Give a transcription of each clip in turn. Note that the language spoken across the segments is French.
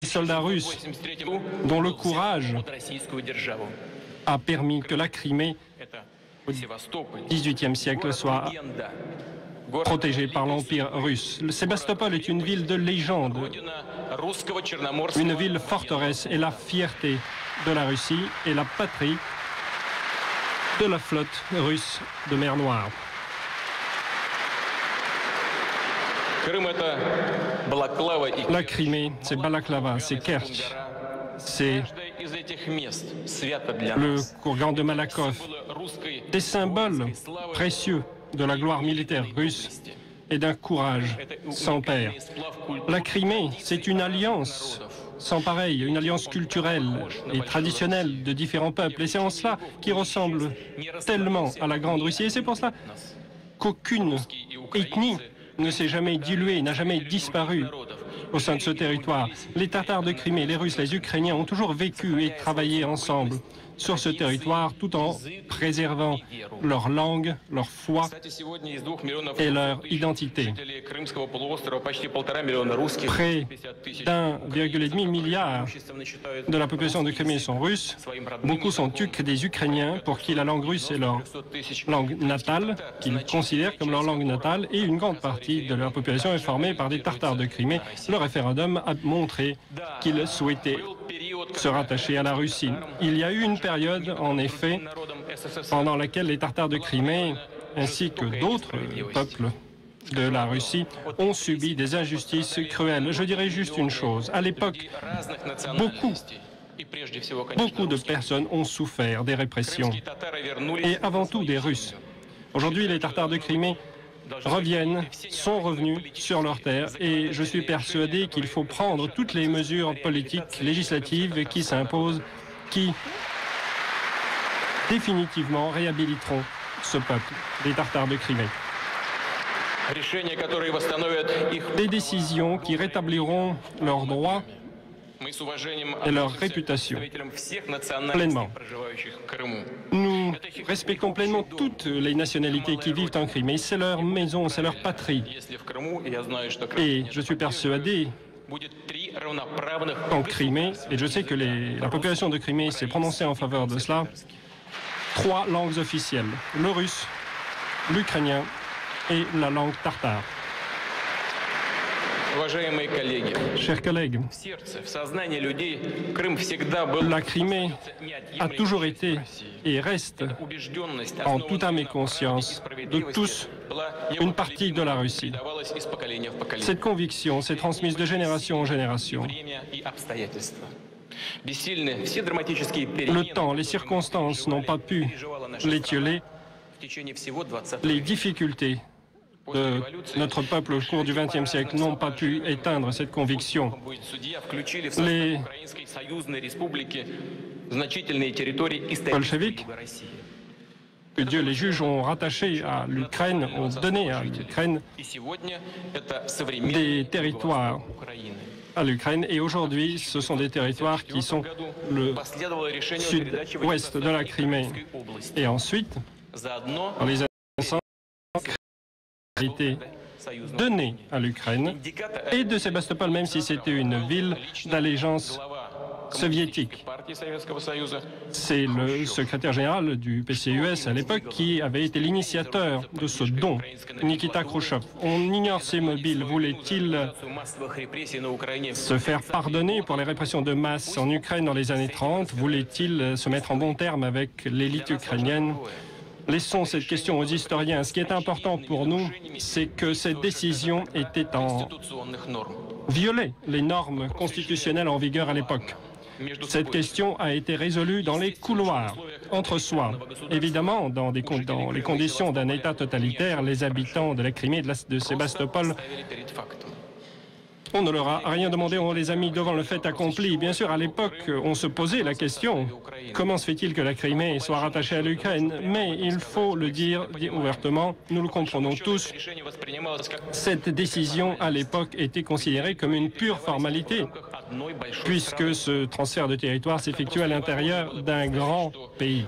Les soldats russes dont le courage a permis que la Crimée, au XVIIIe siècle, soit protégée par l'Empire russe. Sébastopol est une ville de légende, une ville forteresse et la fierté de la Russie et la patrie de la flotte russe de mer Noire. La Crimée, c'est Balaklava, c'est Kerch, c'est le courgan de Malakoff, des symboles précieux de la gloire militaire russe et d'un courage sans pair. La Crimée, c'est une alliance sans pareil, une alliance culturelle et traditionnelle de différents peuples. Et c'est en cela qui ressemble tellement à la Grande Russie. Et c'est pour cela qu'aucune ethnie ne s'est jamais diluée, n'a jamais disparu au sein de ce territoire. Les Tatars de Crimée, les Russes, les Ukrainiens ont toujours vécu et travaillé ensemble sur ce territoire tout en préservant leur langue, leur foi et leur identité. Près d'1,5 milliard de la population de Crimée sont russes. Beaucoup sont des Ukrainiens pour qui la langue russe est leur langue natale, qu'ils considèrent comme leur langue natale, et une grande partie de leur population est formée par des Tatars de Crimée. Le référendum a montré qu'ils souhaitaient se rattacher à la Russie. Il y a eu une période, en effet, pendant laquelle les Tatars de Crimée, ainsi que d'autres peuples de la Russie, ont subi des injustices cruelles. Je dirais juste une chose. À l'époque, beaucoup de personnes ont souffert des répressions, et avant tout des Russes. Aujourd'hui, les Tatars de Crimée sont revenus sur leurs terres, et je suis persuadé qu'il faut prendre toutes les mesures politiques, législatives qui s'imposent, qui définitivement réhabiliteront ce peuple, les Tatars de Crimée. Des décisions qui rétabliront leurs droits et leur réputation pleinement. Nous respectons pleinement toutes les nationalités qui vivent en Crimée. C'est leur maison, c'est leur patrie. Et je suis persuadé qu'en Crimée, et je sais que la population de Crimée s'est prononcée en faveur de cela, 3 langues officielles, le russe, l'ukrainien et la langue tartare. Chers collègues, la Crimée a toujours été et reste en toute âme et conscience de tous une partie de la Russie. Cette conviction s'est transmise de génération en génération. Le temps, les circonstances n'ont pas pu l'étioler. Les difficultés de notre peuple au cours du XXe siècle n'ont pas pu éteindre cette conviction. Les bolcheviks, que Dieu, les juges ont rattaché à l'Ukraine, ont donné à l'Ukraine des territoires à l'Ukraine, et aujourd'hui ce sont des territoires qui sont le sud-ouest de la Crimée. Et ensuite, dans les années 1900, a été donné à l'Ukraine et de Sébastopol, même si c'était une ville d'allégeance soviétique. C'est le secrétaire général du PCUS à l'époque qui avait été l'initiateur de ce don, Nikita Khrouchtchev. On ignore ses mobiles. Voulait-il se faire pardonner pour les répressions de masse en Ukraine dans les années 30? Voulait-il se mettre en bon terme avec l'élite ukrainienne? Laissons cette question aux historiens. Ce qui est important pour nous, c'est que cette décision violait les normes constitutionnelles en vigueur à l'époque. Cette question a été résolue dans les couloirs, entre soi. Évidemment, dans les conditions d'un État totalitaire, les habitants de la Crimée et de Sébastopol, on ne leur a rien demandé, on les a mis devant le fait accompli. Bien sûr, à l'époque, on se posait la question, comment se fait-il que la Crimée soit rattachée à l'Ukraine? Mais il faut le dire ouvertement, nous le comprenons tous, cette décision à l'époque était considérée comme une pure formalité, puisque ce transfert de territoire s'effectue à l'intérieur d'un grand pays.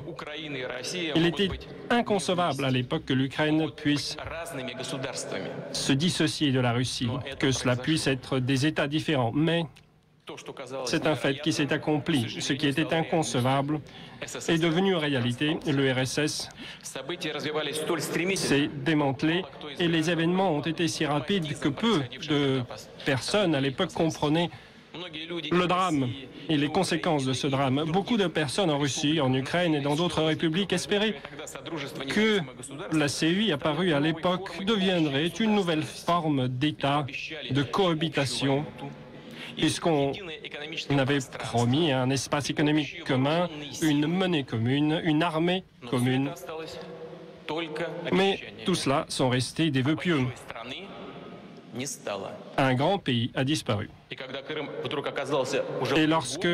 Il était inconcevable à l'époque que l'Ukraine puisse se dissocier de la Russie, que cela puisse être des États différents. Mais C'est un fait qui s'est accompli. Ce qui était inconcevable est devenu réalité. L'URSS s'est démantelé et les événements ont été si rapides que peu de personnes à l'époque comprenaient le drame et les conséquences de ce drame. Beaucoup de personnes en Russie, en Ukraine et dans d'autres républiques espéraient que la CUI apparue à l'époque deviendrait une nouvelle forme d'État, de cohabitation, puisqu'on avait promis un espace économique commun, une monnaie commune, une armée commune. Mais tout cela sont restés des vœux pieux. Un grand pays a disparu. Et lorsque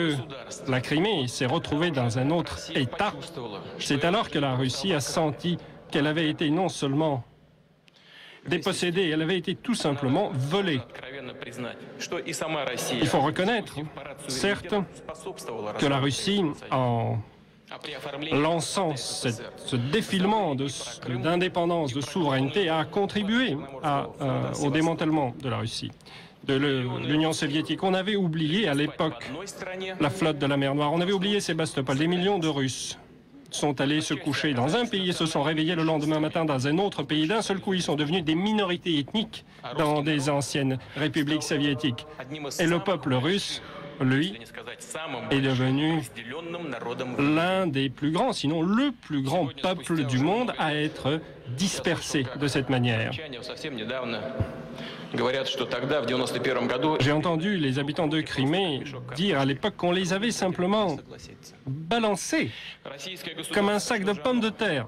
la Crimée s'est retrouvée dans un autre État, c'est alors que la Russie a senti qu'elle avait été non seulement dépossédée, elle avait été tout simplement volée. Il faut reconnaître, certes, que la Russie, en lançant ce défilement d'indépendance, de souveraineté, a contribué au démantèlement de la Russie, de l'Union soviétique. On avait oublié à l'époque la flotte de la mer Noire, on avait oublié Sébastopol. Des millions de Russes sont allés se coucher dans un pays et se sont réveillés le lendemain matin dans un autre pays. D'un seul coup, ils sont devenus des minorités ethniques dans des anciennes républiques soviétiques. Et le peuple russe, lui, est devenu l'un des plus grands, sinon le plus grand peuple du monde à être dispersé de cette manière. J'ai entendu les habitants de Crimée dire à l'époque qu'on les avait simplement balancés comme un sac de pommes de terre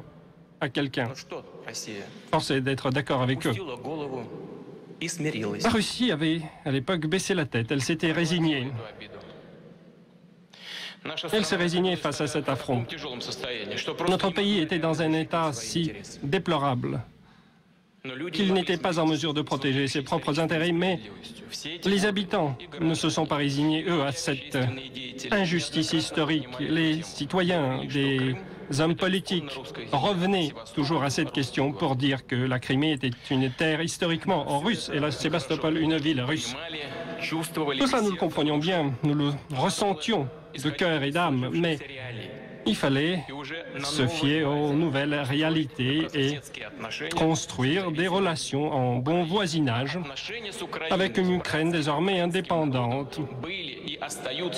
à quelqu'un. Force est d'être d'accord avec eux. La Russie avait à l'époque baissé la tête, elle s'était résignée. Elle s'est résignée face à cet affront. Notre pays était dans un état si déplorable qu'il n'était pas en mesure de protéger ses propres intérêts, mais les habitants ne se sont pas résignés, eux, à cette injustice historique. Les citoyens, des hommes politiques revenaient toujours à cette question pour dire que la Crimée était une terre historiquement russe et la Sébastopol une ville russe. Tout ça, nous le comprenions bien, nous le ressentions de cœur et d'âme, mais il fallait se fier aux nouvelles réalités et construire des relations en bon voisinage avec une Ukraine désormais indépendante.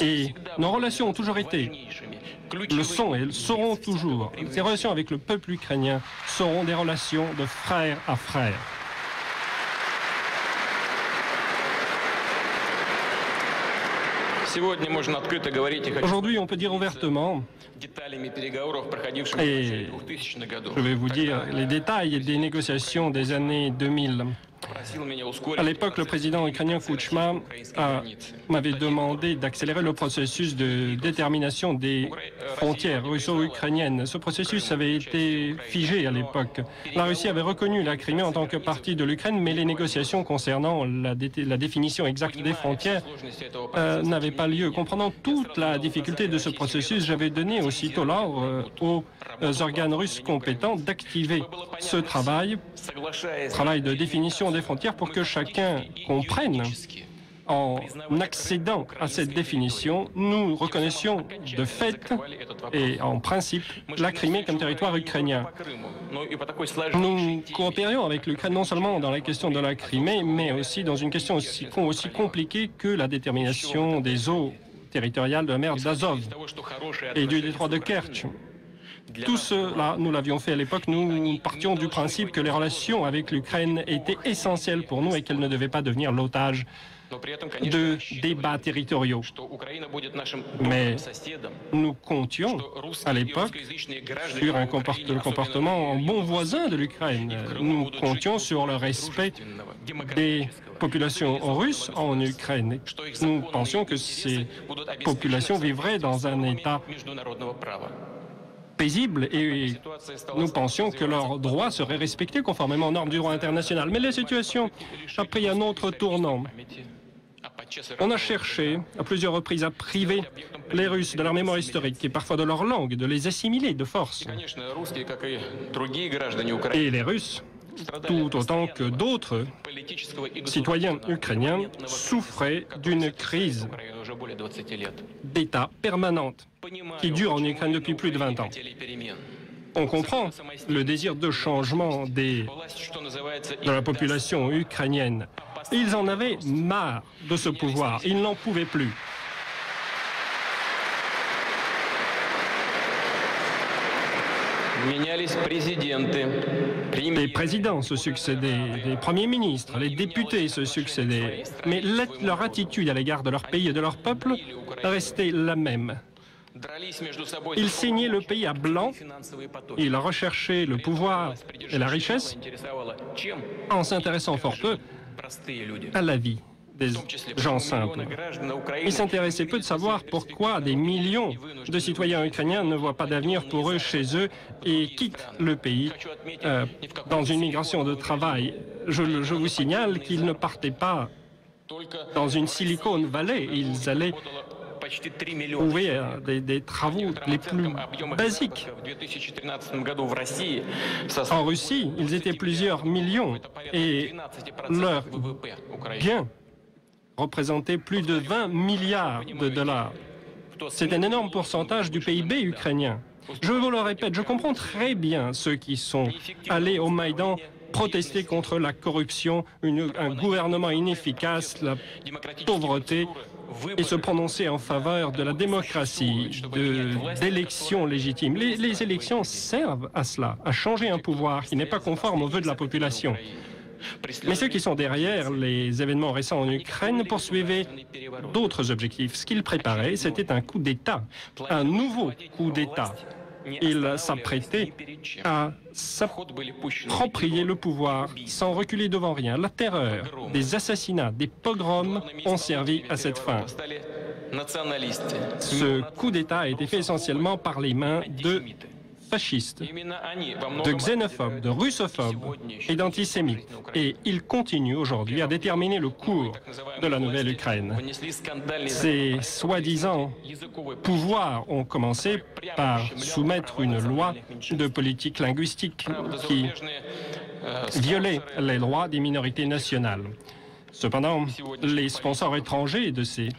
Et nos relations ont toujours été, le sont et elles seront toujours. Ces relations avec le peuple ukrainien seront des relations de frère à frère. Aujourd'hui, on peut dire ouvertement, et je vais vous dire les détails des négociations des années 2000. À l'époque, le président ukrainien Kouchma m'avait demandé d'accélérer le processus de détermination des frontières russo-ukrainiennes. Ce processus avait été figé à l'époque. La Russie avait reconnu la Crimée en tant que partie de l'Ukraine, mais les négociations concernant la définition exacte des frontières n'avaient pas lieu. Comprenant toute la difficulté de ce processus, j'avais donné aussitôt l'ordre aux organes russes compétents d'activer ce travail de définition des frontières pour que chacun comprenne. En accédant à cette définition, nous reconnaissions de fait et en principe la Crimée comme territoire ukrainien. Nous coopérions avec l'Ukraine non seulement dans la question de la Crimée, mais aussi dans une question aussi compliquée que la détermination des eaux territoriales de la mer d'Azov et du détroit de Kerch. Tout cela, nous l'avions fait à l'époque. Nous partions du principe que les relations avec l'Ukraine étaient essentielles pour nous et qu'elles ne devaient pas devenir l'otage de débats territoriaux. Mais nous comptions à l'époque sur un comportement bon voisin de l'Ukraine. Nous comptions sur le respect des populations russes en Ukraine. Nous pensions que ces populations vivraient dans un état paisible et nous pensions que leurs droits seraient respectés conformément aux normes du droit international. Mais la situation a pris un autre tournant. On a cherché à plusieurs reprises à priver les Russes de leur mémoire historique et parfois de leur langue, de les assimiler de force. Et les Russes, tout autant que d'autres citoyens ukrainiens, souffraient d'une crise d'État permanente qui dure en Ukraine depuis plus de 20 ans. On comprend le désir de changement de la population ukrainienne. Ils en avaient marre de ce pouvoir. Ils n'en pouvaient plus. Les présidents se succédaient, les premiers ministres, les députés se succédaient, mais leur attitude à l'égard de leur pays et de leur peuple restait la même. Ils saignaient le pays à blanc, ils recherchaient le pouvoir et la richesse en s'intéressant fort peu à la vie des gens simples. Ils s'intéressaient peu de savoir pourquoi des millions de citoyens ukrainiens ne voient pas d'avenir pour eux chez eux et quittent le pays dans une migration de travail. Je vous signale qu'ils ne partaient pas dans une Silicon Valley, ils allaient trouver des travaux les plus basiques. En Russie, ils étaient plusieurs millions et leur gain représentait plus de 20 milliards de dollars. C'est un énorme pourcentage du PIB ukrainien. Je vous le répète, je comprends très bien ceux qui sont allés au Maïdan protester contre la corruption, un gouvernement inefficace, la pauvreté, et se prononcer en faveur de la démocratie, d'élections légitimes. Les élections servent à cela, à changer un pouvoir qui n'est pas conforme aux vœux de la population. Mais ceux qui sont derrière les événements récents en Ukraine poursuivaient d'autres objectifs. Ce qu'ils préparaient, c'était un coup d'État, un nouveau coup d'État. Ils s'apprêtaient à s'approprier le pouvoir sans reculer devant rien. La terreur, des assassinats, des pogroms ont servi à cette fin. Ce coup d'État a été fait essentiellement par les mains de fascistes, de xénophobes, de russophobes et d'antisémites. Et ils continuent aujourd'hui à déterminer le cours de la Nouvelle-Ukraine. Ces soi-disant pouvoirs ont commencé par soumettre une loi de politique linguistique qui violait les droits des minorités nationales. Cependant, les sponsors étrangers de ces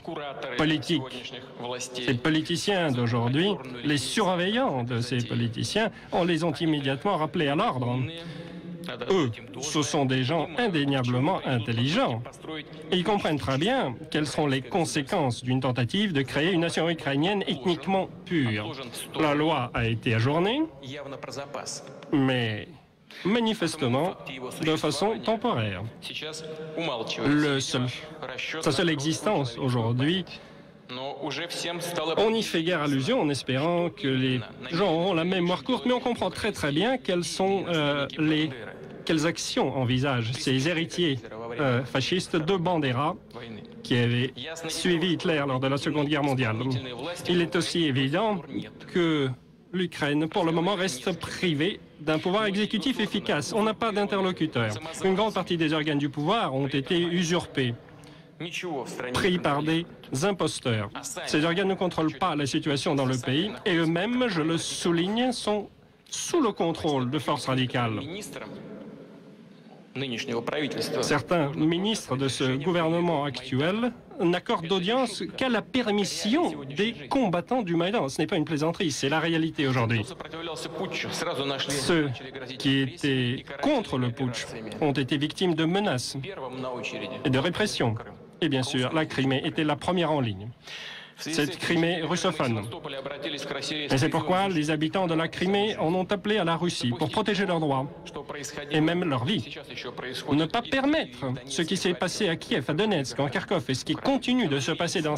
politiques, ces politiciens d'aujourd'hui, les surveillants de ces politiciens, on les ont immédiatement rappelés à l'ordre. Eux, ce sont des gens indéniablement intelligents. Et ils comprennent très bien quelles seront les conséquences d'une tentative de créer une nation ukrainienne ethniquement pure. La loi a été ajournée, mais manifestement de façon temporaire. Sa seule existence aujourd'hui, on y fait guère allusion en espérant que les gens auront la mémoire courte, mais on comprend très très bien quelles actions envisagent ces héritiers fascistes de Bandera qui avaient suivi Hitler lors de la Seconde Guerre mondiale. Il est aussi évident que l'Ukraine, pour le moment, reste privée d'un pouvoir exécutif efficace. On n'a pas d'interlocuteur. Une grande partie des organes du pouvoir ont été usurpés, pris par des imposteurs. Ces organes ne contrôlent pas la situation dans le pays et eux-mêmes, je le souligne, sont sous le contrôle de forces radicales. Certains ministres de ce gouvernement actuel n'accordent d'audience qu'à la permission des combattants du Maïdan. Ce n'est pas une plaisanterie, c'est la réalité aujourd'hui. Ceux qui étaient contre le putsch ont été victimes de menaces et de répression. Et bien sûr, la Crimée était la première en ligne. Cette Crimée russophone. Et c'est pourquoi les habitants de la Crimée en ont appelé à la Russie pour protéger leurs droits et même leur vie. Ne pas permettre ce qui s'est passé à Kiev, à Donetsk, en Kharkov et ce qui continue de se passer dans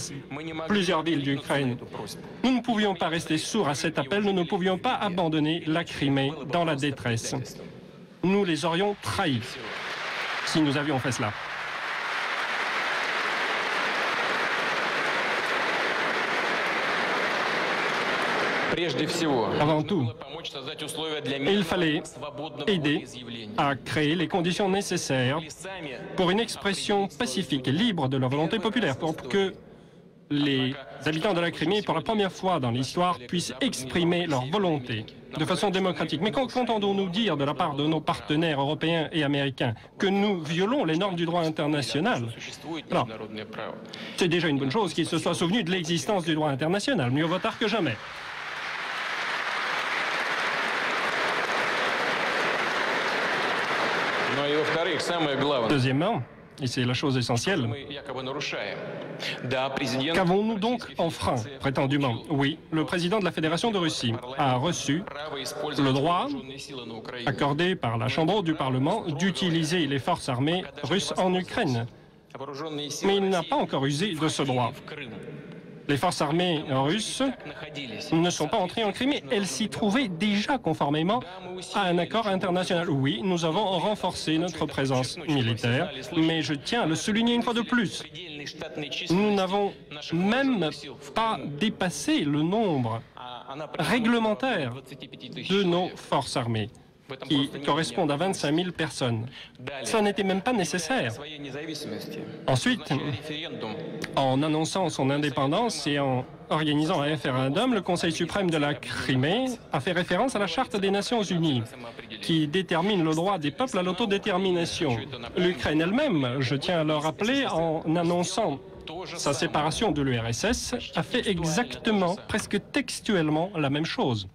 plusieurs villes d'Ukraine. Nous ne pouvions pas rester sourds à cet appel, nous ne pouvions pas abandonner la Crimée dans la détresse. Nous les aurions trahis si nous avions fait cela. Avant tout, il fallait aider à créer les conditions nécessaires pour une expression pacifique et libre de la volonté populaire, pour que les habitants de la Crimée, pour la première fois dans l'histoire, puissent exprimer leur volonté de façon démocratique. Mais qu'entendons-nous dire de la part de nos partenaires européens et américains que nous violons les normes du droit international? Alors, c'est déjà une bonne chose qu'ils se soient souvenus de l'existence du droit international. Mieux vaut tard que jamais. Deuxièmement, et c'est la chose essentielle, qu'avons-nous donc enfreint, prétendument? Oui, le président de la Fédération de Russie a reçu le droit accordé par la Chambre haute du Parlement d'utiliser les forces armées russes en Ukraine. Mais il n'a pas encore usé de ce droit. Les forces armées russes ne sont pas entrées en Crimée. Elles s'y trouvaient déjà conformément à un accord international. Oui, nous avons renforcé notre présence militaire, mais je tiens à le souligner une fois de plus. Nous n'avons même pas dépassé le nombre réglementaire de nos forces armées, qui correspondent à 25 000 personnes. Ça n'était même pas nécessaire. Ensuite, en annonçant son indépendance et en organisant un référendum, le Conseil suprême de la Crimée a fait référence à la Charte des Nations Unies, qui détermine le droit des peuples à l'autodétermination. L'Ukraine elle-même, je tiens à le rappeler, en annonçant sa séparation de l'URSS, a fait exactement, presque textuellement, la même chose.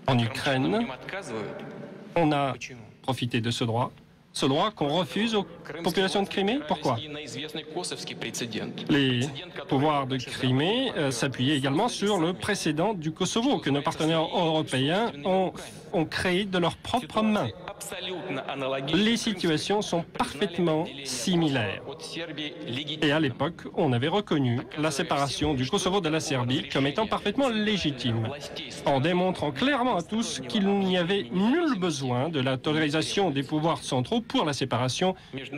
En Ukraine, on a profité de ce droit qu'on refuse aux populations de Crimée. Pourquoi? Les pouvoirs de Crimée s'appuyaient également sur le précédent du Kosovo, que nos partenaires européens ont créé de leurs propres mains. Les situations sont parfaitement similaires. Et à l'époque, on avait reconnu la séparation du Kosovo de la Serbie comme étant parfaitement légitime, en démontrant clairement à tous qu'il n'y avait nul besoin de la toléralisation des pouvoirs centraux pour la séparation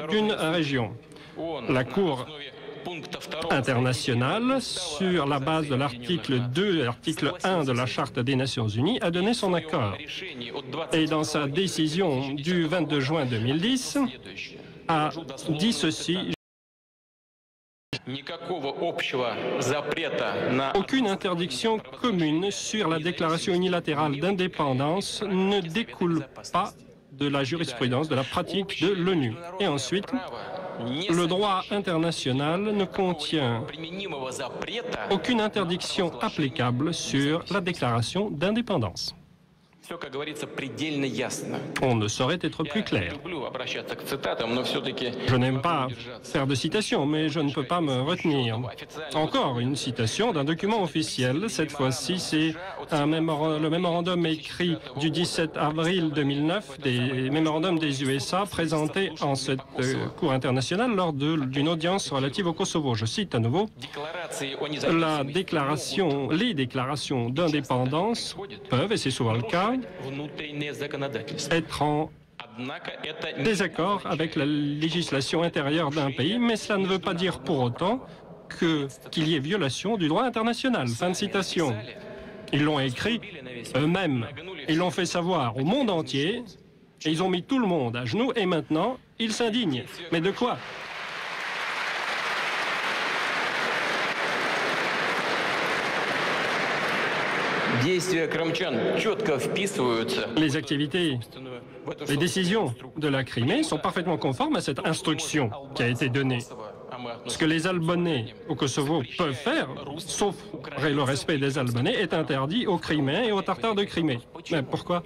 d'une région. La Cour internationale, sur la base de l'article 2 et l'article 1 de la Charte des Nations Unies, a donné son accord. Et dans sa décision du 22 juin 2010, a dit ceci: aucune interdiction commune sur la déclaration unilatérale d'indépendance ne découle pas de la jurisprudence, de la pratique de l'ONU. Et ensuite, le droit international ne contient aucune interdiction applicable sur la déclaration d'indépendance. On ne saurait être plus clair. Je n'aime pas faire de citations, mais je ne peux pas me retenir. Encore une citation d'un document officiel. Cette fois-ci, c'est le mémorandum écrit du 17 avril 2009, des mémorandums des USA présentés en cette Cour internationale lors d'une audience relative au Kosovo. Je cite à nouveau: les déclarations d'indépendance peuvent, et c'est souvent le cas, être en désaccord avec la législation intérieure d'un pays, mais cela ne veut pas dire pour autant qu'il y ait violation du droit international. Fin de citation. Ils l'ont écrit eux-mêmes. Ils l'ont fait savoir au monde entier, et ils ont mis tout le monde à genoux, et maintenant, ils s'indignent. Mais de quoi? Les activités, les décisions de la Crimée sont parfaitement conformes à cette instruction qui a été donnée. Ce que les Albanais au Kosovo peuvent faire, sauf le respect des Albanais, est interdit aux Criméens et aux Tartares de Crimée. Mais pourquoi?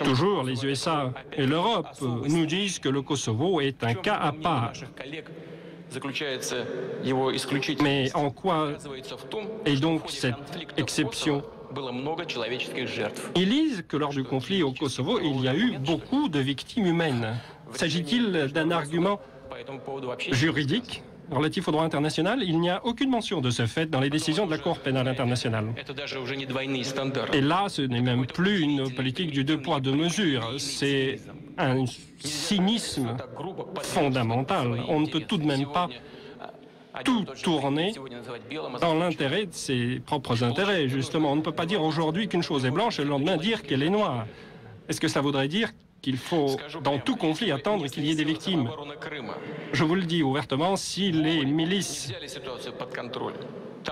Toujours, les USA et l'Europe nous disent que le Kosovo est un cas à part. Mais en quoi est donc cette exception? Ils disent que lors du conflit au Kosovo, il y a eu beaucoup de victimes humaines. S'agit-il d'un argument juridique relatif au droit international? Il n'y a aucune mention de ce fait dans les décisions de la Cour pénale internationale. Et là, ce n'est même plus une politique du deux poids, deux mesures. C'est un cynisme fondamental. On ne peut tout de même pas tout tourner dans l'intérêt de ses propres intérêts. Justement, on ne peut pas dire aujourd'hui qu'une chose est blanche et le lendemain dire qu'elle est noire. Est-ce que ça voudrait dire qu'il faut, dans tout conflit, attendre qu'il y ait des victimes. Je vous le dis ouvertement, si les milices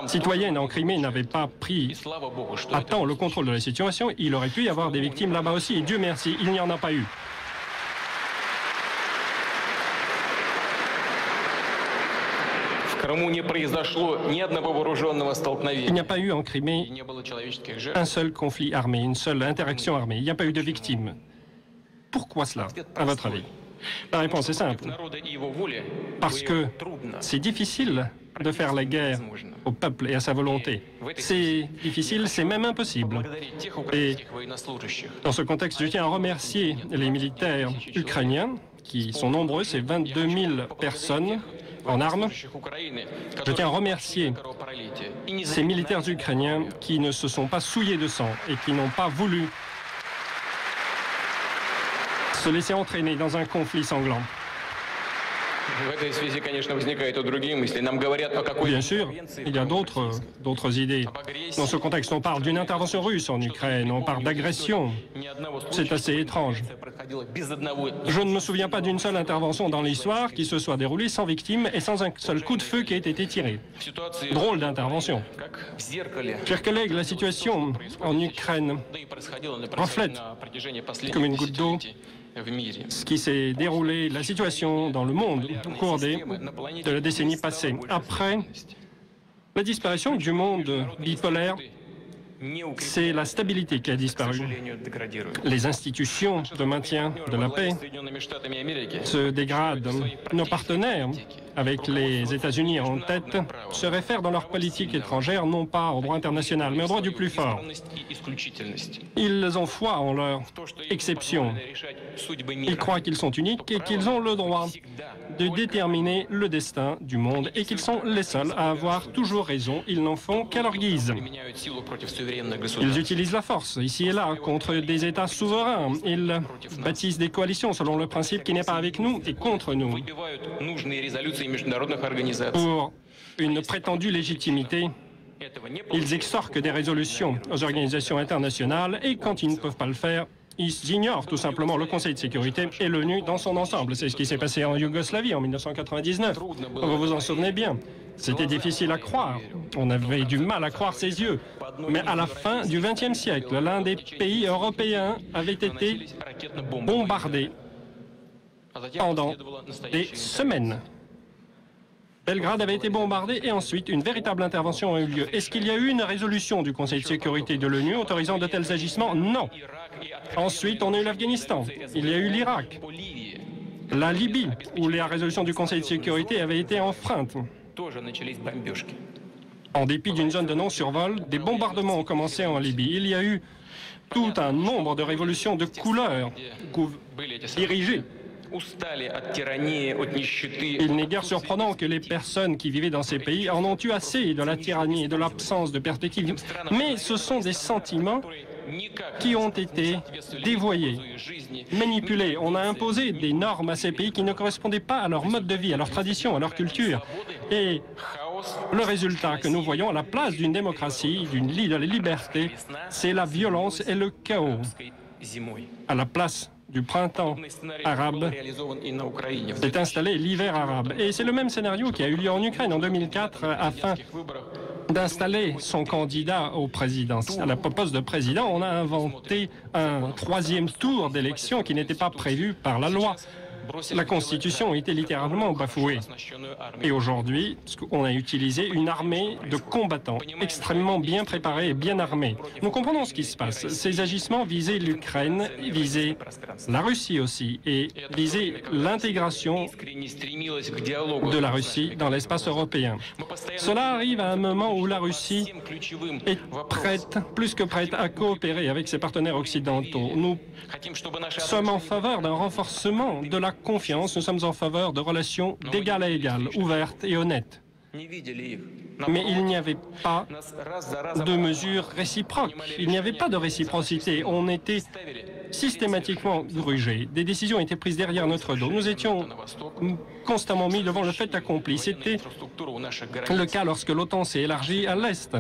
citoyennes en Crimée n'avaient pas pris à temps le contrôle de la situation, il aurait pu y avoir des victimes là-bas aussi. Et Dieu merci, il n'y en a pas eu. Il n'y a pas eu en Crimée un seul conflit armé, une seule interaction armée. Il n'y a pas eu de victimes. Pourquoi cela, à votre avis? La réponse est simple. Parce que c'est difficile de faire la guerre au peuple et à sa volonté. C'est difficile, c'est même impossible. Et dans ce contexte, je tiens à remercier les militaires ukrainiens, qui sont nombreux, c'est 22 000 personnes en armes. Je tiens à remercier ces militaires ukrainiens qui ne se sont pas souillés de sang et qui n'ont pas voulu se laisser entraîner dans un conflit sanglant. Bien sûr, il y a d'autres idées. Dans ce contexte, on parle d'une intervention russe en Ukraine, on parle d'agression. C'est assez étrange. Je ne me souviens pas d'une seule intervention dans l'histoire qui se soit déroulée sans victime et sans un seul coup de feu qui ait été tiré. Drôle d'intervention. Chers collègues, la situation en Ukraine reflète comme une goutte d'eau ce qui s'est déroulé, la situation dans le monde au cours de la décennie passée. Après la disparition du monde bipolaire, c'est la stabilité qui a disparu. Les institutions de maintien de la paix se dégradent. Nos partenaires, avec les États-Unis en tête, se réfèrent dans leur politique étrangère non pas au droit international, mais au droit du plus fort. Ils ont foi en leur exception. Ils croient qu'ils sont uniques et qu'ils ont le droit de déterminer le destin du monde et qu'ils sont les seuls à avoir toujours raison. Ils n'en font qu'à leur guise. Ils utilisent la force, ici et là, contre des États souverains. Ils bâtissent des coalitions selon le principe qui n'est pas avec nous et contre nous. Pour une prétendue légitimité, ils extorquent des résolutions aux organisations internationales et quand ils ne peuvent pas le faire, ils ignorent tout simplement le Conseil de sécurité et l'ONU dans son ensemble. C'est ce qui s'est passé en Yougoslavie en 1999. Vous vous en souvenez bien. C'était difficile à croire. On avait du mal à croire ses yeux. Mais à la fin du XXe siècle, l'un des pays européens avait été bombardé pendant des semaines. Belgrade avait été bombardé et ensuite une véritable intervention a eu lieu. Est-ce qu'il y a eu une résolution du Conseil de sécurité de l'ONU autorisant de tels agissements? Non. Ensuite, on a eu l'Afghanistan. Il y a eu l'Irak. La Libye, où la résolution du Conseil de sécurité avait été enfreinte. En dépit d'une zone de non-survol, des bombardements ont commencé en Libye. Il y a eu tout un nombre de révolutions de couleur dirigées. Il n'est guère surprenant que les personnes qui vivaient dans ces pays en ont eu assez de la tyrannie et de l'absence de perspective. Mais ce sont des sentiments qui ont été dévoyés, manipulés. On a imposé des normes à ces pays qui ne correspondaient pas à leur mode de vie, à leur tradition, à leur culture. Et le résultat que nous voyons à la place d'une démocratie, de la liberté, c'est la violence et le chaos. À la place du printemps arabe s'est installé l'hiver arabe. Et c'est le même scénario qui a eu lieu en Ukraine en 2004 afin d'installer son candidat à la poste de président. On a inventé un troisième tour d'élection qui n'était pas prévu par la loi. La Constitution était littéralement bafouée. Et aujourd'hui, on a utilisé une armée de combattants extrêmement bien préparés et bien armés. Nous comprenons ce qui se passe. Ces agissements visaient l'Ukraine, visaient la Russie aussi, et visaient l'intégration de la Russie dans l'espace européen. Cela arrive à un moment où la Russie est prête, plus que prête, à coopérer avec ses partenaires occidentaux. Nous sommes en faveur d'un renforcement de la confiance, nous sommes en faveur de relations d'égal à égal, ouvertes et honnêtes. Mais il n'y avait pas de mesures réciproques, il n'y avait pas de réciprocité. On était systématiquement grugés. Des décisions étaient prises derrière notre dos. Nous étions constamment mis devant le fait accompli. C'était le cas lorsque l'OTAN s'est élargie à l'Est,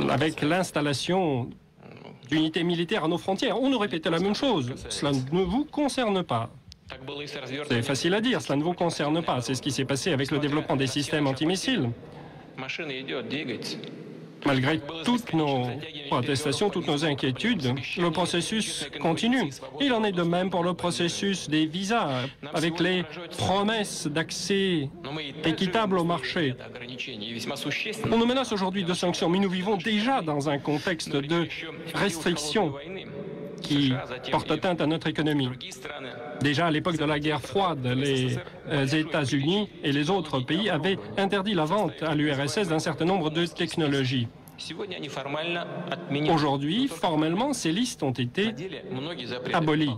avec l'installation d'unités militaires à nos frontières. On nous répétait la même chose. Cela ne vous concerne pas. C'est facile à dire, cela ne vous concerne pas. C'est ce qui s'est passé avec le développement des systèmes antimissiles. Malgré toutes nos protestations, toutes nos inquiétudes, le processus continue. Il en est de même pour le processus des visas, avec les promesses d'accès équitable au marché. On nous menace aujourd'hui de sanctions, mais nous vivons déjà dans un contexte de restrictions qui portent atteinte à notre économie. Déjà à l'époque de la guerre froide, les États-Unis et les autres pays avaient interdit la vente à l'URSS d'un certain nombre de technologies. Aujourd'hui, formellement, ces listes ont été abolies.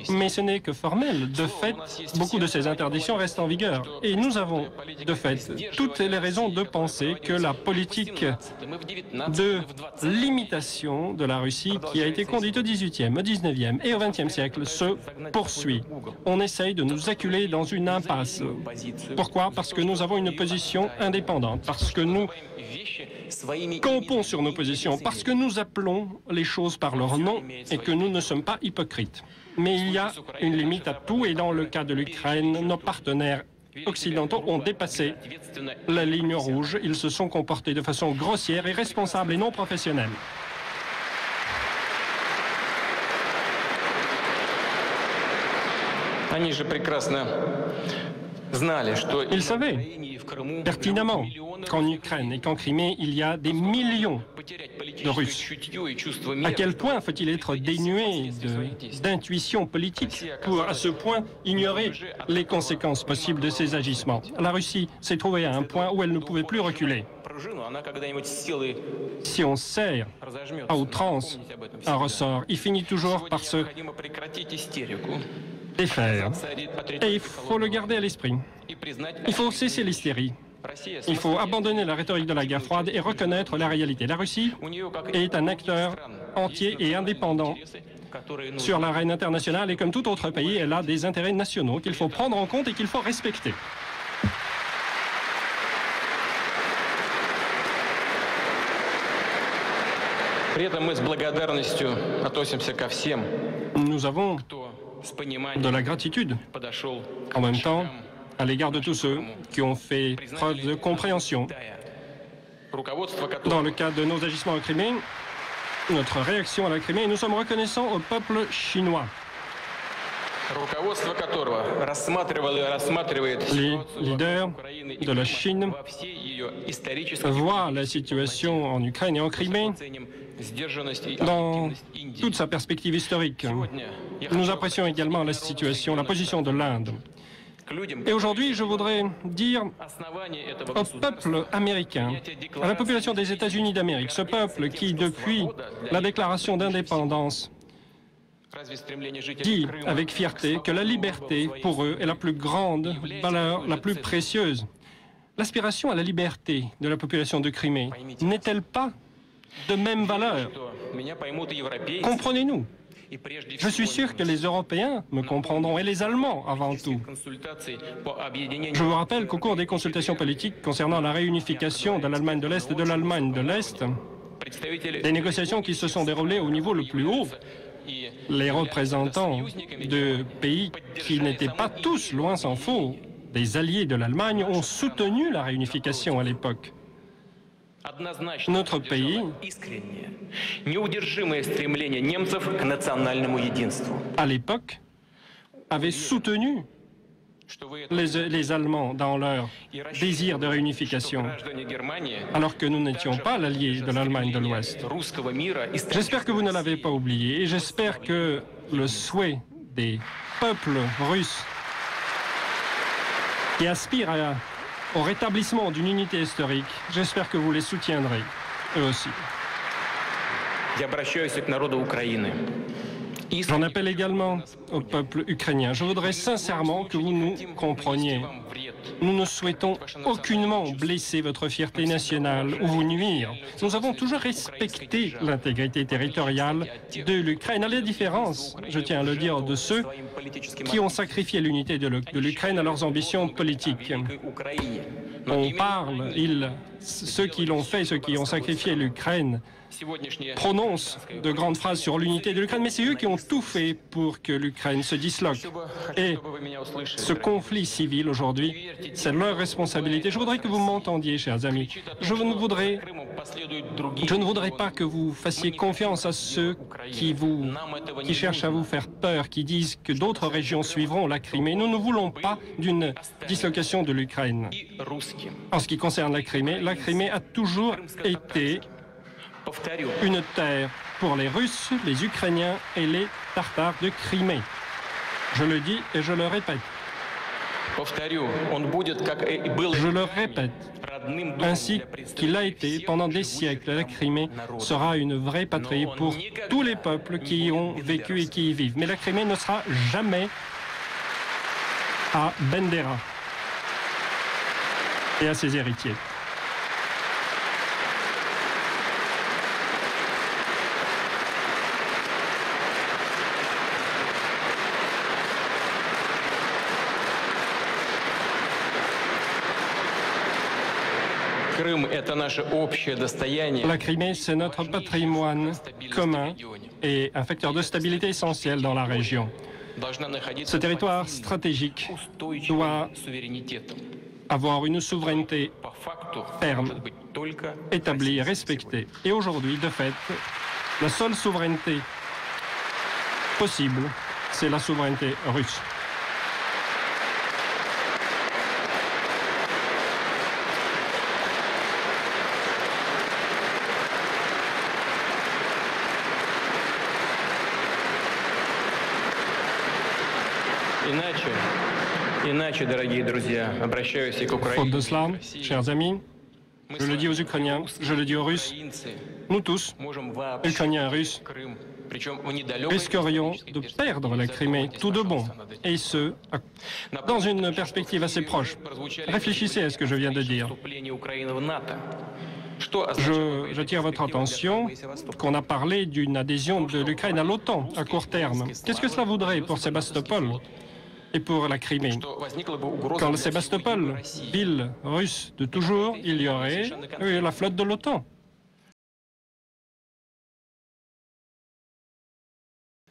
Mais ce n'est que formel. De fait, beaucoup de ces interdictions restent en vigueur. Et nous avons, de fait, toutes les raisons de penser que la politique de limitation de la Russie qui a été conduite au XVIIIe, au XIXe et au XXe siècle se poursuit. On essaye de nous acculer dans une impasse. Pourquoi? Parce que nous avons une position indépendante, parce que nous campons sur nos positions, parce que nous appelons les choses par leur nom et que nous ne sommes pas hypocrites. Mais il y a une limite à tout et dans le cas de l'Ukraine, nos partenaires occidentaux ont dépassé la ligne rouge. Ils se sont comportés de façon grossière, irresponsable et non professionnelle. Ils savaient pertinemment qu'en Ukraine et qu'en Crimée, il y a des millions de Russes. À quel point faut-il être dénué d'intuition politique pour, à ce point, ignorer les conséquences possibles de ces agissements? La Russie s'est trouvée à un point où elle ne pouvait plus reculer. Si on serre à outrance un ressort, il finit toujours par se défaire. Et il faut le garder à l'esprit. Il faut cesser l'hystérie. Il faut abandonner la rhétorique de la guerre froide et reconnaître la réalité. La Russie est un acteur entier et indépendant sur l'arène internationale et comme tout autre pays, elle a des intérêts nationaux qu'il faut prendre en compte et qu'il faut respecter. Nous avons de la gratitude en même temps à l'égard de tous ceux qui ont fait preuve de compréhension. Dans le cadre de nos agissements en Crimée, notre réaction à la Crimée, nous sommes reconnaissants au peuple chinois. Les leaders de la Chine voient la situation en Ukraine et en Crimée dans toute sa perspective historique. Nous apprécions également la situation, la position de l'Inde. Et aujourd'hui, je voudrais dire au peuple américain, à la population des États-Unis d'Amérique, ce peuple qui, depuis la déclaration d'indépendance, dit avec fierté que la liberté, pour eux, est la plus grande valeur, la plus précieuse. L'aspiration à la liberté de la population de Crimée n'est-elle pas de même valeur? Comprenez-nous. Je suis sûr que les Européens me comprendront, et les Allemands avant tout. Je vous rappelle qu'au cours des consultations politiques concernant la réunification de l'Allemagne de l'Est et de l'Allemagne de l'Est, des négociations qui se sont déroulées au niveau le plus haut, les représentants de pays qui n'étaient pas tous, loin s'en faut, des alliés de l'Allemagne, ont soutenu la réunification à l'époque. Notre pays, à l'époque, avait soutenu les Allemands dans leur désir de réunification, alors que nous n'étions pas l'allié de l'Allemagne de l'Ouest. J'espère que vous ne l'avez pas oublié et j'espère que le souhait des peuples russes qui aspirent au rétablissement d'une unité historique, j'espère que vous les soutiendrez, eux aussi. J'en appelle également au peuple ukrainien. Je voudrais sincèrement que vous nous compreniez. Nous ne souhaitons aucunement blesser votre fierté nationale ou vous nuire. Nous avons toujours respecté l'intégrité territoriale de l'Ukraine, à la différence, je tiens à le dire, de ceux qui ont sacrifié l'unité de l'Ukraine à leurs ambitions politiques. On parle, ils ceux qui l'ont fait, ceux qui ont sacrifié l'Ukraine, prononcent de grandes phrases sur l'unité de l'Ukraine, mais c'est eux qui ont tout fait pour que l'Ukraine se disloque. Et ce conflit civil aujourd'hui, c'est leur responsabilité. Je voudrais que vous m'entendiez, chers amis. Je ne voudrais pas que vous fassiez confiance à ceux qui cherchent à vous faire peur, qui disent que d'autres régions suivront la Crimée. Nous ne voulons pas d'une dislocation de l'Ukraine. En ce qui concerne la Crimée a toujours été une terre pour les Russes, les Ukrainiens et les Tartares de Crimée. Je le dis et je le répète. Je le répète, ainsi qu'il a été pendant des siècles, la Crimée sera une vraie patrie pour tous les peuples qui y ont vécu et qui y vivent. Mais la Crimée ne sera jamais à Bendera et à ses héritiers. La Crimée, c'est notre patrimoine commun et un facteur de stabilité essentiel dans la région. Ce territoire stratégique doit avoir une souveraineté ferme, établie et respectée. Et aujourd'hui, de fait, la seule souveraineté possible, c'est la souveraineté russe. Faute de cela, chers amis, je le dis aux Ukrainiens, je le dis aux Russes, nous tous, Ukrainiens et Russes, risquerions de perdre la Crimée tout de bon, et ce, dans une perspective assez proche. Réfléchissez à ce que je viens de dire. J'attire votre attention qu'on a parlé d'une adhésion de l'Ukraine à l'OTAN à court terme. Qu'est-ce que cela voudrait pour Sébastopol et pour la Crimée? Quand Sébastopol, ville russe de toujours, il y aurait la flotte de l'OTAN.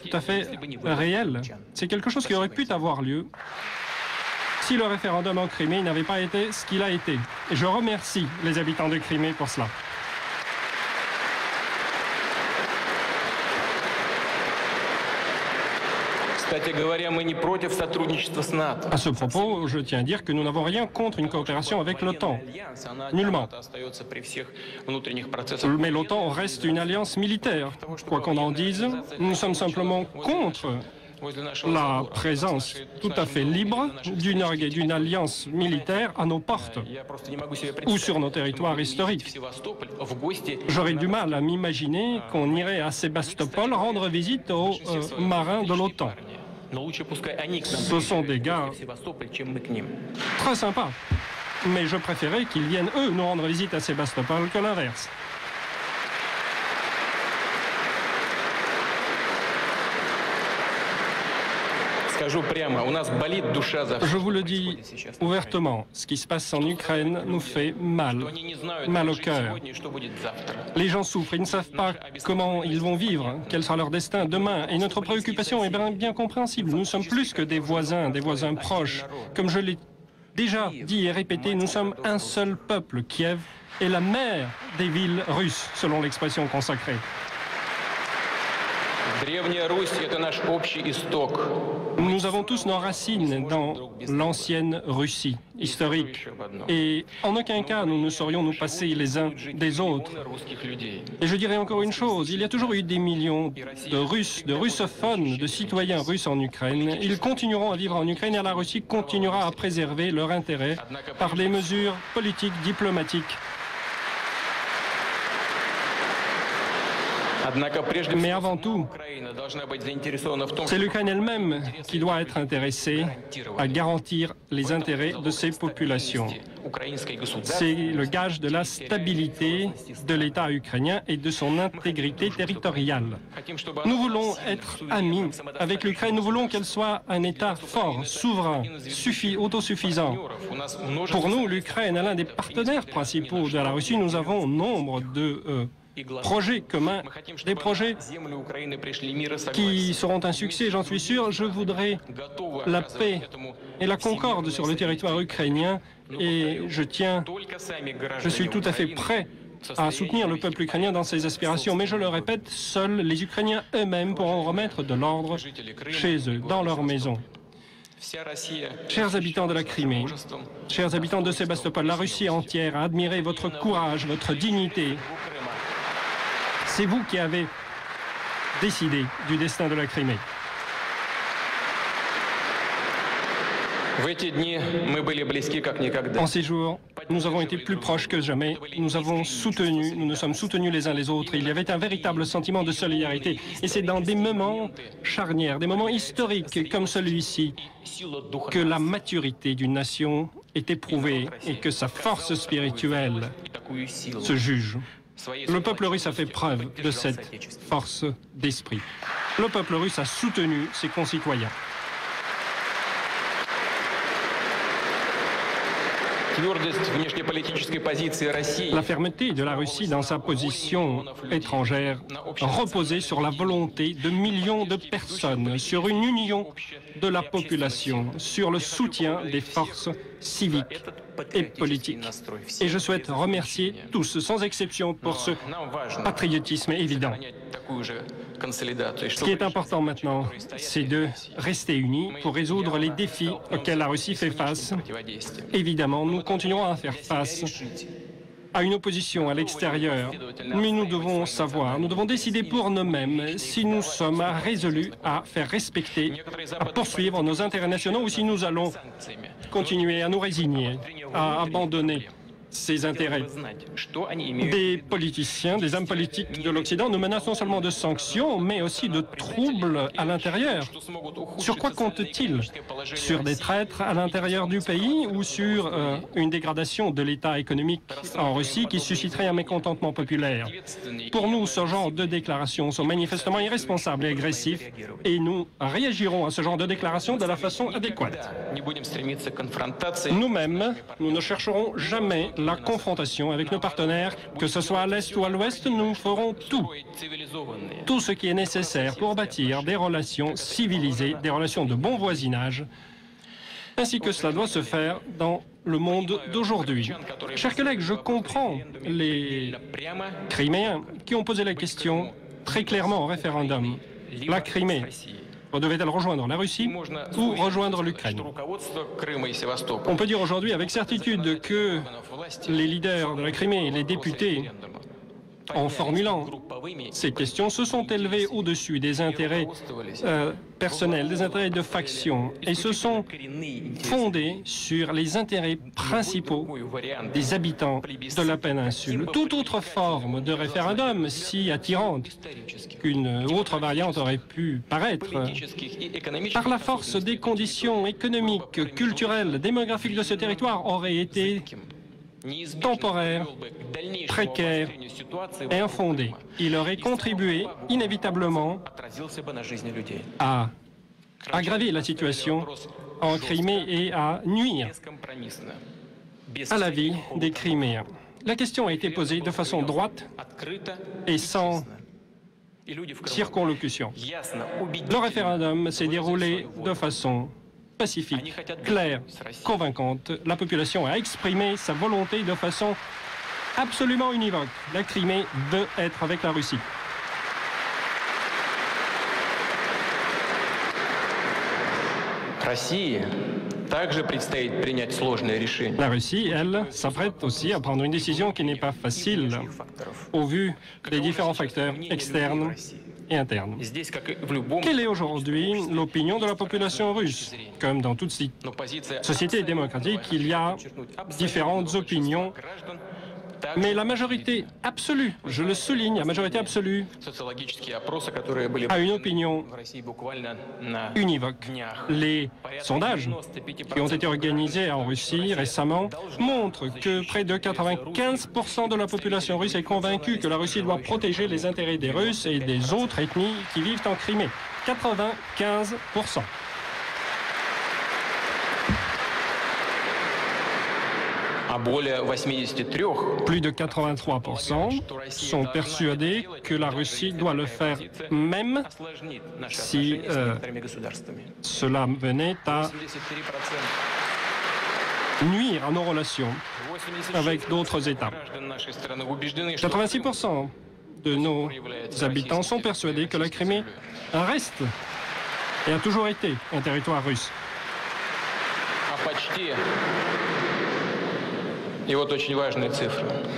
Tout à fait réel. C'est quelque chose qui aurait pu avoir lieu si le référendum en Crimée n'avait pas été ce qu'il a été. Et je remercie les habitants de Crimée pour cela. À ce propos, je tiens à dire que nous n'avons rien contre une coopération avec l'OTAN. Nullement. Mais l'OTAN reste une alliance militaire. Quoi qu'on en dise, nous sommes simplement contre la présence tout à fait libre d'une alliance militaire à nos portes ou sur nos territoires historiques. J'aurais du mal à m'imaginer qu'on irait à Sébastopol rendre visite aux marins de l'OTAN. Ce sont des gars très sympas, mais je préférais qu'ils viennent, eux, nous rendre visite à Sébastopol que l'inverse. Je vous le dis ouvertement, ce qui se passe en Ukraine nous fait mal au cœur. Les gens souffrent, ils ne savent pas comment ils vont vivre, quel sera leur destin demain. Et notre préoccupation est bien compréhensible. Nous sommes plus que des voisins proches. Comme je l'ai déjà dit et répété, nous sommes un seul peuple. Kiev est la mère des villes russes, selon l'expression consacrée. Nous avons tous nos racines dans l'ancienne Russie historique. Et en aucun cas, nous ne saurions nous passer les uns des autres. Et je dirais encore une chose, il y a toujours eu des millions de Russes, de russophones, de citoyens russes en Ukraine. Ils continueront à vivre en Ukraine et la Russie continuera à préserver leur intérêt par des mesures politiques, diplomatiques. Mais avant tout, c'est l'Ukraine elle-même qui doit être intéressée à garantir les intérêts de ses populations. C'est le gage de la stabilité de l'État ukrainien et de son intégrité territoriale. Nous voulons être amis avec l'Ukraine, nous voulons qu'elle soit un État fort, souverain, autosuffisant. Pour nous, l'Ukraine est l'un des partenaires principaux de la Russie. Nous avons nombre de projets communs, des projets qui seront un succès, j'en suis sûr. Je voudrais la paix et la concorde sur le territoire ukrainien et je suis tout à fait prêt à soutenir le peuple ukrainien dans ses aspirations. Mais je le répète, seuls les Ukrainiens eux-mêmes pourront remettre de l'ordre chez eux, dans leur maison. Chers habitants de la Crimée, chers habitants de Sébastopol, la Russie entière a admiré votre courage, votre dignité. C'est vous qui avez décidé du destin de la Crimée. En ces jours, nous avons été plus proches que jamais. Nous nous sommes soutenus les uns les autres. Il y avait un véritable sentiment de solidarité. Et c'est dans des moments charnières, des moments historiques comme celui-ci, que la maturité d'une nation est éprouvée et que sa force spirituelle se juge. Le peuple russe a fait preuve de cette force d'esprit. Le peuple russe a soutenu ses concitoyens. La fermeté de la Russie dans sa position étrangère reposait sur la volonté de millions de personnes, sur une union de la population, sur le soutien des forces civiques et politiques. Et je souhaite remercier tous, sans exception, pour ce patriotisme évident. Ce qui est important maintenant, c'est de rester unis pour résoudre les défis auxquels la Russie fait face. Évidemment, nous continuerons à faire face à une opposition à l'extérieur, mais nous devons savoir, nous devons décider pour nous-mêmes si nous sommes résolus à faire respecter, à poursuivre nos intérêts nationaux ou si nous allons continuer à nous résigner, à abandonner ces intérêts. Des politiciens, des hommes politiques de l'Occident nous menacent non seulement de sanctions, mais aussi de troubles à l'intérieur. Sur quoi comptent-ils? Sur des traîtres à l'intérieur du pays ou sur une dégradation de l'état économique en Russie qui susciterait un mécontentement populaire? Pour nous, ce genre de déclarations sont manifestement irresponsables et agressifs et nous réagirons à ce genre de déclarations de la façon adéquate. Nous-mêmes, nous ne chercherons jamais la confrontation avec nos partenaires, que ce soit à l'Est ou à l'Ouest, nous ferons tout ce qui est nécessaire pour bâtir des relations civilisées, des relations de bon voisinage, ainsi que cela doit se faire dans le monde d'aujourd'hui. Chers collègues, je comprends les Criméens qui ont posé la question très clairement au référendum. La Crimée devait-elle rejoindre la Russie ou rejoindre l'Ukraine? On peut dire aujourd'hui avec certitude que les leaders de la Crimée et les députés, en formulant ces questions, se sont élevés au-dessus des intérêts personnels, des intérêts de faction, et se sont fondés sur les intérêts principaux des habitants de la péninsule. Toute autre forme de référendum, si attirante qu'une autre variante aurait pu paraître, par la force des conditions économiques, culturelles, démographiques de ce territoire, aurait été temporaire, précaire et infondé. Il aurait contribué inévitablement à aggraver la situation en Crimée et à nuire à la vie des Criméens. La question a été posée de façon droite et sans circonlocution. Le référendum s'est déroulé de façon pacifique, claire, convaincante. La population a exprimé sa volonté de façon absolument univoque. La Crimée veut être avec la Russie. La Russie, elle, s'apprête aussi à prendre une décision qui n'est pas facile au vu des différents facteurs externes et interne. Quelle est aujourd'hui l'opinion de la population russe? Comme dans toute société démocratique, il y a différentes opinions Mais la majorité absolue, je le souligne, la majorité absolue a une opinion univoque. Les sondages qui ont été organisés en Russie récemment montrent que près de 95% de la population russe est convaincue que la Russie doit protéger les intérêts des Russes et des autres ethnies qui vivent en Crimée. 95%. Plus de 83% sont persuadés que la Russie doit le faire même si cela venait à nuire à nos relations avec d'autres États. 86% de nos habitants sont persuadés que la Crimée reste et a toujours été un territoire russe.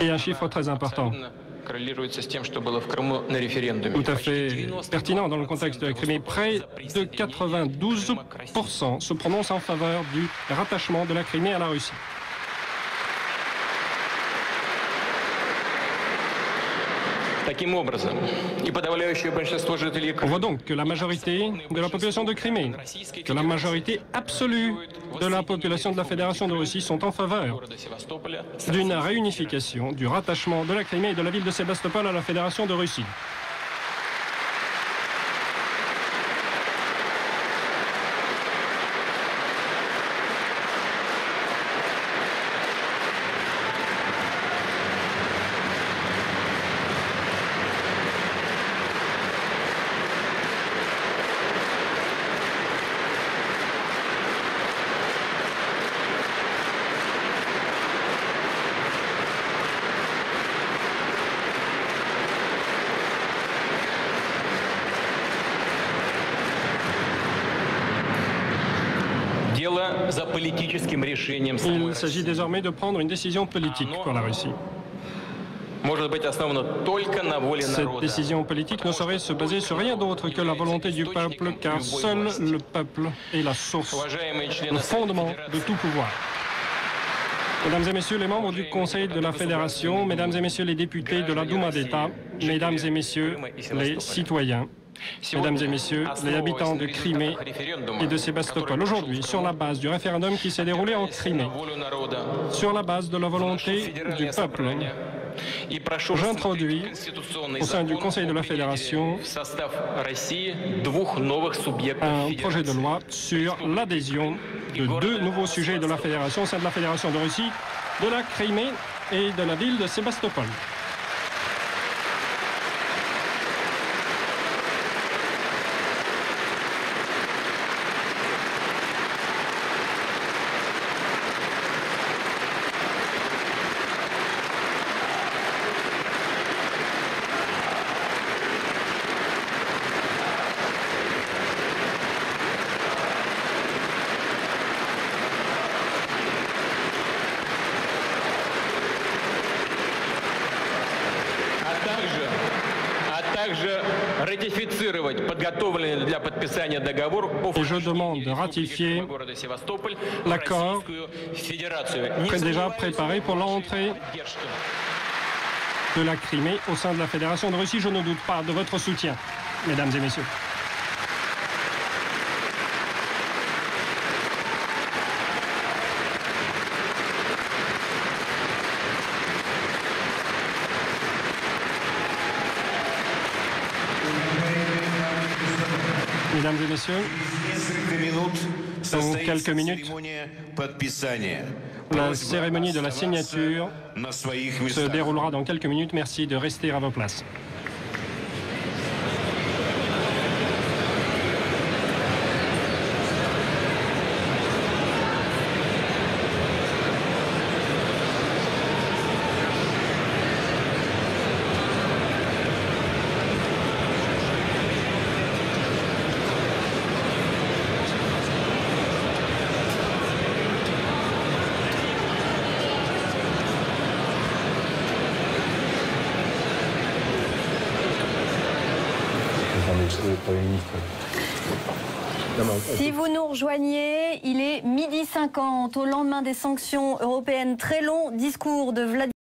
Et un chiffre très important, tout à fait pertinent dans le contexte de la Crimée, près de 92% se prononcent en faveur du rattachement de la Crimée à la Russie. On voit donc que la majorité de la population de Crimée, que la majorité absolue de la population de la Fédération de Russie sont en faveur d'une réunification, du rattachement de la Crimée et de la ville de Sébastopol à la Fédération de Russie. Il s'agit désormais de prendre une décision politique pour la Russie. Cette décision politique ne saurait se baser sur rien d'autre que la volonté du peuple, car seul le peuple est la source, le fondement de tout pouvoir. Mesdames et messieurs les membres du Conseil de la Fédération, mesdames et messieurs les députés de la Douma d'État, mesdames et messieurs les citoyens, mesdames et messieurs les habitants de Crimée et de Sébastopol, aujourd'hui, sur la base du référendum qui s'est déroulé en Crimée, sur la base de la volonté du peuple, j'introduis au sein du Conseil de la Fédération un projet de loi sur l'adhésion de 2 nouveaux sujets de la Fédération au sein de la Fédération de Russie, de la Crimée et de la ville de Sébastopol. Et je demande de ratifier l'accord déjà préparé pour l'entrée de la Crimée au sein de la Fédération de Russie. Je ne doute pas de votre soutien, mesdames et messieurs. Mesdames et messieurs, dans quelques minutes, la cérémonie de la signature se déroulera dans quelques minutes. Merci de rester à vos places. Si vous nous rejoignez, il est 12h50. Au lendemain des sanctions européennes, très long discours de Vladimir